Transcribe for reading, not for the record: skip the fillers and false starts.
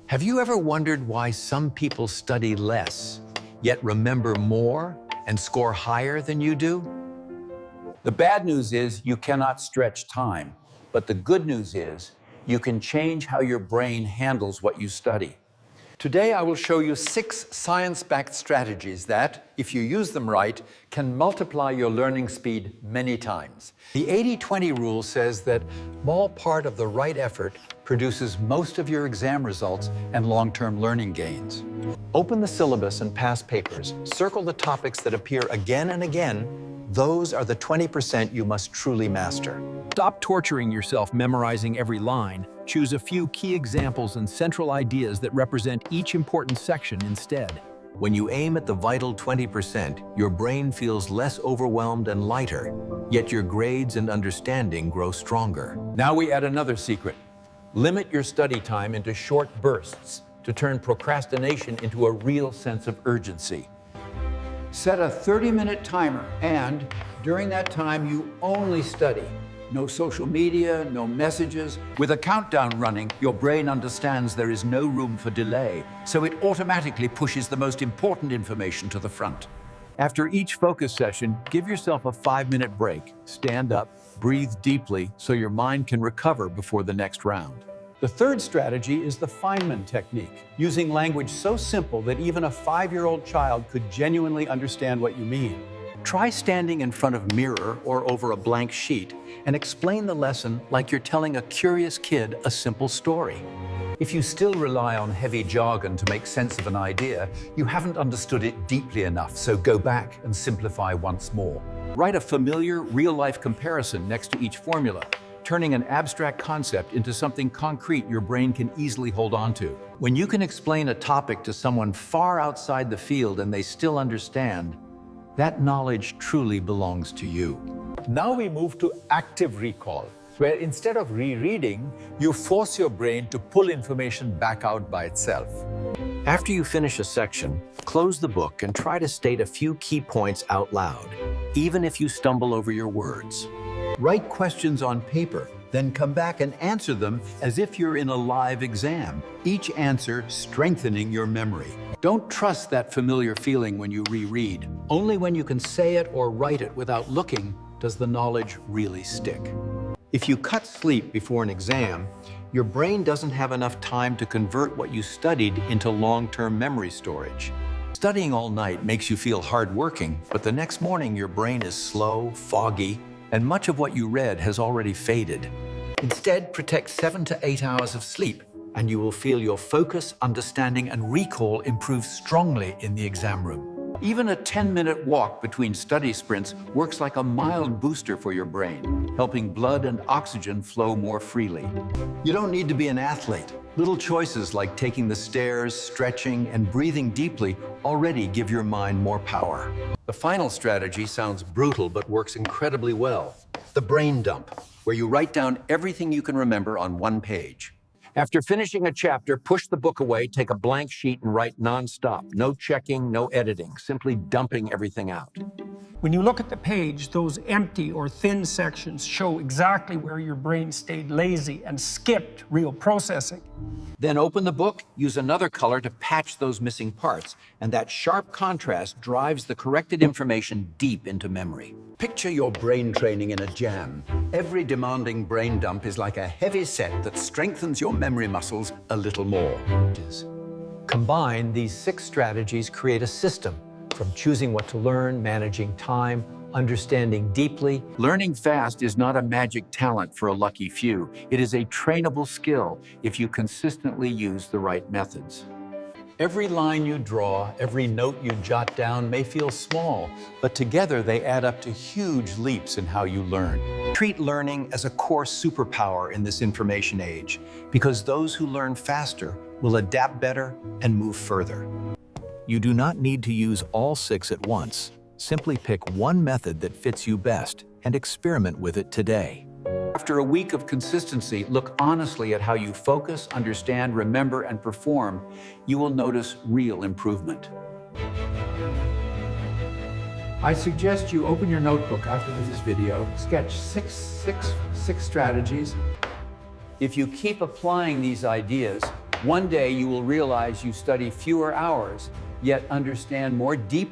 Have you ever wondered why some people study less, yet remember more and score higher than you do? The bad news is you cannot stretch time, but the good news is you can change how your brain handles what you study. Today, I will show you 6 science-backed strategies that, if you use them right, can multiply your learning speed many times. The 80-20 rule says that small part of the right effort produces most of your exam results and long-term learning gains. Open the syllabus and past papers. Circle the topics that appear again and again. Those are the 20% you must truly master. Stop torturing yourself memorizing every line. Choose a few key examples and central ideas that represent each important section instead. When you aim at the vital 20%, your brain feels less overwhelmed and lighter, yet your grades and understanding grow stronger. Now we add another secret. Limit your study time into short bursts to turn procrastination into a real sense of urgency. Set a 30-minute timer, and during that time, you only study. No social media, no messages. With a countdown running, your brain understands there is no room for delay, so it automatically pushes the most important information to the front. After each focus session, give yourself a 5-minute break. Stand up, breathe deeply so your mind can recover before the next round. The third strategy is the Feynman Technique, using language so simple that even a 5-year-old child could genuinely understand what you mean. Try standing in front of a mirror or over a blank sheet and explain the lesson like you're telling a curious kid a simple story. If you still rely on heavy jargon to make sense of an idea, you haven't understood it deeply enough, so go back and simplify once more. Write a familiar, real-life comparison next to each formula, turning an abstract concept into something concrete your brain can easily hold on to. When you can explain a topic to someone far outside the field and they still understand, that knowledge truly belongs to you. Now we move to active recall, where instead of rereading, you force your brain to pull information back out by itself. After you finish a section, close the book and try to state a few key points out loud, even if you stumble over your words. Write questions on paper, then come back and answer them as if you're in a live exam, each answer strengthening your memory. Don't trust that familiar feeling when you reread. Only when you can say it or write it without looking does the knowledge really stick. If you cut sleep before an exam, your brain doesn't have enough time to convert what you studied into long-term memory storage. Studying all night makes you feel hardworking, but the next morning your brain is slow, foggy, and much of what you read has already faded. Instead, protect 7 to 8 hours of sleep, and you will feel your focus, understanding, and recall improve strongly in the exam room. Even a 10-minute walk between study sprints works like a mild booster for your brain, helping blood and oxygen flow more freely. You don't need to be an athlete. Little choices like taking the stairs, stretching, and breathing deeply already give your mind more power. The final strategy sounds brutal but works incredibly well. The brain dump, where you write down everything you can remember on one page. After finishing a chapter, push the book away, take a blank sheet, and write nonstop. No checking, no editing, simply dumping everything out. When you look at the page, those empty or thin sections show exactly where your brain stayed lazy and skipped real processing. Then open the book, use another color to patch those missing parts, and that sharp contrast drives the corrected information deep into memory. Picture your brain training in a jam. Every demanding brain dump is like a heavy set that strengthens your memory muscles a little more. Combined, these 6 strategies create a system, from choosing what to learn, managing time, understanding deeply. Learning fast is not a magic talent for a lucky few. It is a trainable skill if you consistently use the right methods. Every line you draw, every note you jot down may feel small, but together they add up to huge leaps in how you learn. Treat learning as a core superpower in this information age, because those who learn faster will adapt better and move further. You do not need to use all 6 at once. Simply pick one method that fits you best and experiment with it today. After a week of consistency, look honestly at how you focus, understand, remember, and perform. You will notice real improvement. I suggest you open your notebook after this video, sketch six strategies. If you keep applying these ideas, One day you will realize you study fewer hours, yet understand more deeply